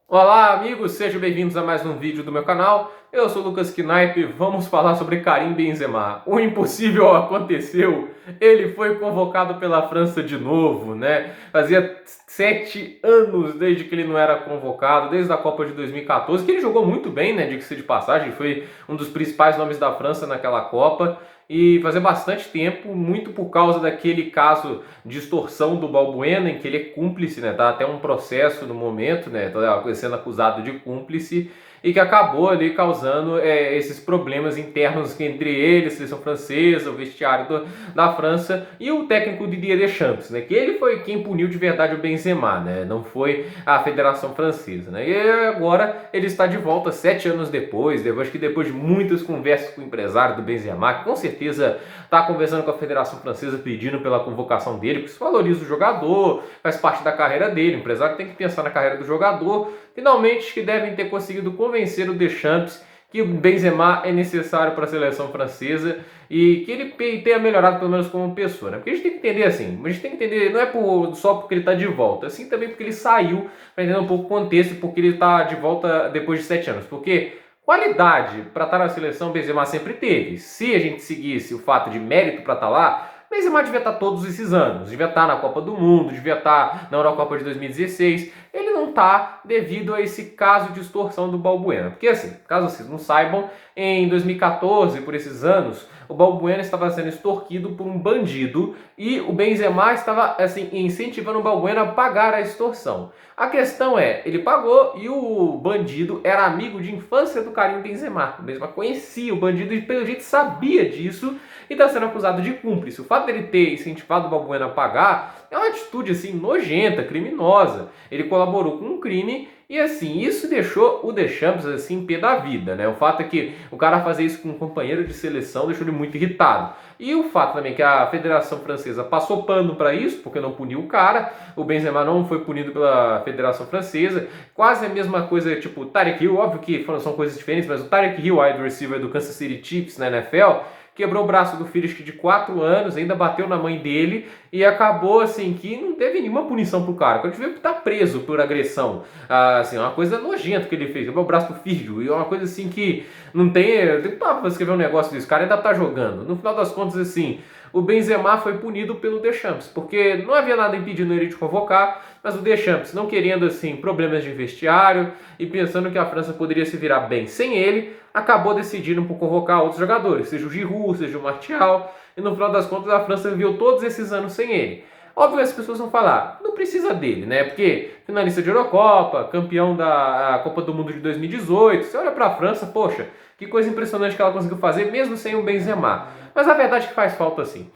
Olá amigos, sejam bem-vindos a mais um vídeo do meu canal. Eu sou o Lucas Knipe, vamos falar sobre Karim Benzema. O impossível aconteceu, ele foi convocado pela França de novo, né? Fazia 7 anos desde que ele não era convocado, desde a Copa de 2014, que ele jogou muito bem, né? Diga-se de passagem, foi um dos principais nomes da França naquela Copa. E fazia bastante tempo, muito por causa daquele caso de extorsão do Balbuena, em que ele é cúmplice, né? Tá até um processo no momento, né? Tá sendo acusado de cúmplice e que acabou ali causando esses problemas internos entre ele, a seleção francesa, o vestiário da França e o técnico Didier Deschamps, né? Que ele foi quem puniu de verdade o Benzema, né? Não foi a Federação Francesa, né? E agora ele está de volta 7 anos depois, acho que depois de muitas conversas com o empresário do Benzema, que com certeza está conversando com a Federação Francesa pedindo pela convocação dele, porque isso valoriza o jogador, faz parte da carreira dele, o empresário tem que pensar na carreira do jogador. Finalmente que devem ter conseguido convencer o Deschamps que o Benzema é necessário para a seleção francesa e que ele tenha melhorado pelo menos como pessoa, né? Porque a gente tem que entender assim, a gente tem que entender, não é só porque ele está de volta, assim também porque ele saiu, para entender um pouco o contexto, porque ele está de volta depois de 7 anos, porque qualidade para estar na seleção, Benzema sempre teve. Se a gente seguisse o fato de mérito para estar lá, Benzema devia estar todos esses anos. Devia estar na Copa do Mundo, devia estar na Eurocopa de 2016. Ele não está devido a esse caso de extorsão do Balbuena. Porque assim, caso vocês não saibam, em 2014, por esses anos, o Balbuena estava sendo extorquido por um bandido e o Benzema estava assim incentivando o Balbuena a pagar a extorsão. A questão é, ele pagou e o bandido era amigo de infância do Karim Benzema. O Benzema conhecia o bandido e pelo jeito sabia disso e está sendo acusado de cúmplice. O fato dele ter incentivado o Balbuena a pagar é uma atitude assim nojenta, criminosa. Ele colaborou com um crime e assim, isso deixou o Deschamps assim pé da vida, né? O fato é que o cara fazer isso com um companheiro de seleção deixou ele muito irritado. E o fato também que a Federação Francesa passou pano para isso, porque não puniu o cara. O Benzema não foi punido pela Federação Francesa. Quase a mesma coisa, tipo o Tarek Hill, óbvio que são coisas diferentes, mas o Tarek Hill, wide receiver do Kansas City Chiefs na NFL, quebrou o braço do filho de 4 anos, ainda bateu na mãe dele e acabou assim que não teve nenhuma punição pro cara. Quando devia estar preso por agressão, assim, uma coisa nojenta que ele fez, quebrou o braço do filho e é uma coisa assim que não tem, pra escrever um negócio desse, o cara ainda tá jogando. No final das contas assim, o Benzema foi punido pelo Deschamps, porque não havia nada impedindo ele de convocar, mas o Deschamps, não querendo assim problemas de vestiário e pensando que a França poderia se virar bem sem ele, acabou decidindo por convocar outros jogadores, seja o Giroud, seja o Martial, e no final das contas a França viveu todos esses anos sem ele. Óbvio que as pessoas vão falar, não precisa dele, né? Porque finalista de Eurocopa, campeão da Copa do Mundo de 2018, você olha para a França, poxa, que coisa impressionante que ela conseguiu fazer mesmo sem o Benzema. Mas a verdade é que faz falta sim.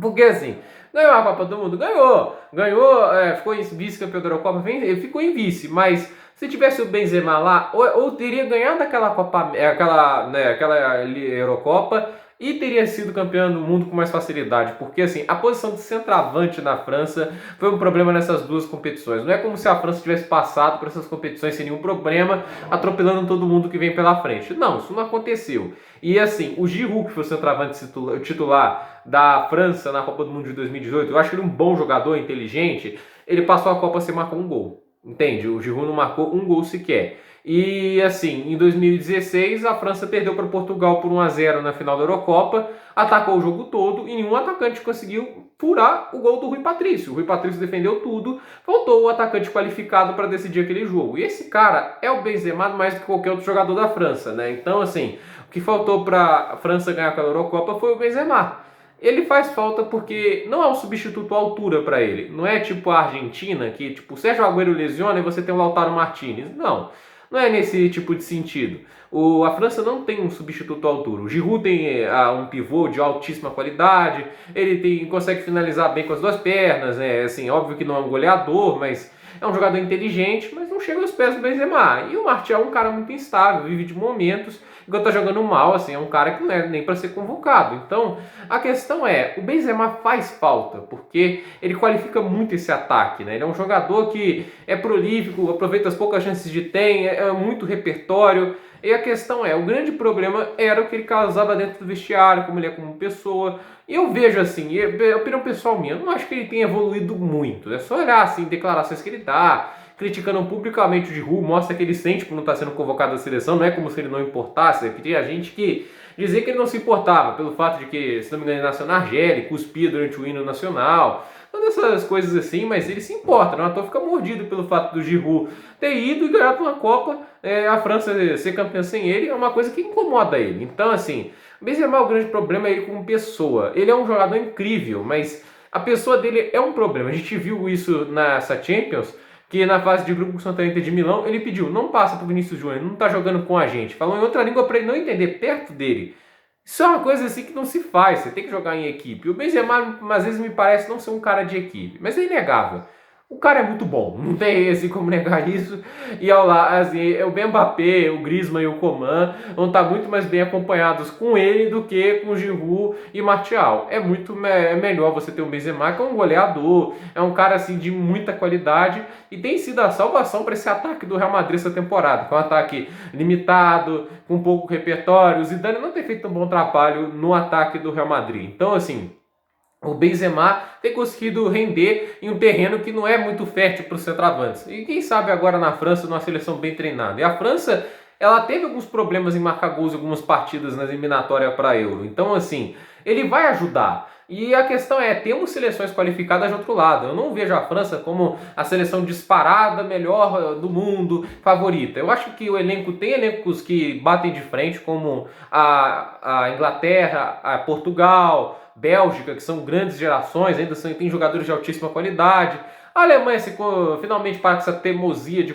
Porque assim, ganhou a Copa do Mundo? Ganhou, ficou em vice-campeão da Eurocopa, ficou em vice, mas se tivesse o Benzema lá, ou teria ganhado aquela Copa, aquela Eurocopa e teria sido campeão do mundo com mais facilidade, porque assim, a posição de centroavante na França foi um problema nessas duas competições. Não é como se a França tivesse passado por essas competições sem nenhum problema, atropelando todo mundo que vem pela frente. Não, isso não aconteceu. E assim, o Giroud, que foi o centroavante titular da França na Copa do Mundo de 2018, eu acho que ele é um bom jogador, inteligente, ele passou a Copa sem marcar um gol. Entende? O Giroud não marcou um gol sequer. E assim, em 2016 a França perdeu para Portugal por 1-0 na final da Eurocopa, atacou o jogo todo e nenhum atacante conseguiu furar o gol do Rui Patrício. O Rui Patrício defendeu tudo, faltou o atacante qualificado para decidir aquele jogo. E esse cara é o Benzema mais do que qualquer outro jogador da França, né? Então assim, o que faltou para a França ganhar aquela Eurocopa foi o Benzema. Ele faz falta porque não é um substituto à altura para ele. Não é tipo a Argentina, que tipo, o Sérgio Agüero lesiona e você tem o Lautaro Martinez. Não, não é nesse tipo de sentido. A França não tem um substituto à altura. O Giroud tem um pivô de altíssima qualidade, ele consegue finalizar bem com as duas pernas, né? Assim, óbvio que não é um goleador, mas é um jogador inteligente, mas não chega aos pés do Benzema. E o Martial é um cara muito instável, vive de momentos, enquanto tá jogando mal, assim, é um cara que não é nem para ser convocado. Então, a questão é, o Benzema faz falta, porque ele qualifica muito esse ataque, né? Ele é um jogador que é prolífico, aproveita as poucas chances de tem, é muito repertório. E a questão é, o grande problema era o que ele causava dentro do vestiário, como ele é como pessoa. E eu vejo assim, é opinião pessoal minha, eu não acho que ele tenha evoluído muito. É só olhar assim, declarações que ele dá, criticando publicamente o Giroud, mostra que ele sente por não estar sendo convocado à seleção, não é como se ele não importasse, é que tinha gente que dizia que ele não se importava pelo fato de que, se não me engano, ele nasceu na Argélia, cuspia durante o hino nacional, todas essas coisas assim, mas ele se importa, não é à toa fica mordido pelo fato do Giroud ter ido e ganhado uma Copa, a França ser campeã sem ele é uma coisa que incomoda ele. Então, assim, Benzema, o grande problema é ele como pessoa. Ele é um jogador incrível, mas a pessoa dele é um problema. A gente viu isso nessa Champions, que na fase de grupo com o Santa Inter de Milão, ele pediu, não passa pro Vinícius Júnior, não tá jogando com a gente. Falou em outra língua para ele não entender perto dele. Isso é uma coisa assim que não se faz, você tem que jogar em equipe. O Benzema, às vezes, me parece não ser um cara de equipe, mas é inegável. O cara é muito bom, não tem assim como negar isso. E ao lado, assim, o Mbappé, o Griezmann e o Coman vão estar muito mais bem acompanhados com ele do que com o Giroud e Martial. É muito melhor você ter o Benzema, que é um goleador, é um cara assim de muita qualidade e tem sido a salvação para esse ataque do Real Madrid essa temporada, que é um ataque limitado, com pouco repertório. O Zidane não tem feito um bom trabalho no ataque do Real Madrid. Então, assim, o Benzema tem conseguido render em um terreno que não é muito fértil para os centroavantes. E quem sabe agora na França, numa seleção bem treinada. E a França, ela teve alguns problemas em marcar gols em algumas partidas na eliminatória para Euro. Então, assim, ele vai ajudar. E a questão é, temos seleções qualificadas de outro lado. Eu não vejo a França como a seleção disparada, melhor do mundo, favorita. Eu acho que o elenco tem elencos que batem de frente, como a Inglaterra, a Portugal, Bélgica, que são grandes gerações, ainda tem jogadores de altíssima qualidade. A Alemanha finalmente para com essa teimosia de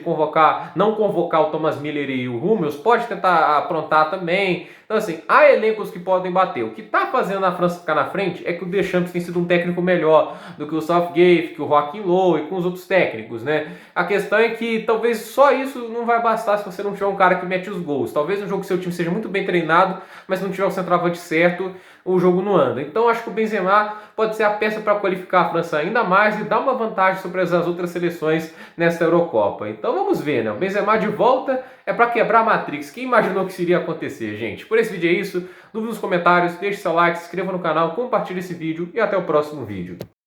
não convocar o Thomas Müller e o Hummels, pode tentar aprontar também. Então, assim, há elencos que podem bater. O que está fazendo a França ficar na frente é que o Deschamps tem sido um técnico melhor do que o Southgate, que o Joachim Löw e com os outros técnicos, né? A questão é que talvez só isso não vai bastar se você não tiver um cara que mete os gols. Talvez um jogo que seu time seja muito bem treinado, mas se não tiver o centroavante certo, o jogo não anda. Então acho que o Benzema pode ser a peça para qualificar a França ainda mais e dar uma vantagem sobre as outras seleções nesta Eurocopa. Então vamos ver, né? O Benzema de volta é para quebrar a Matrix. Quem imaginou que isso iria acontecer, gente? Por esse vídeo é isso. Dúvidas nos comentários, deixe seu like, se inscreva no canal, compartilhe esse vídeo e até o próximo vídeo.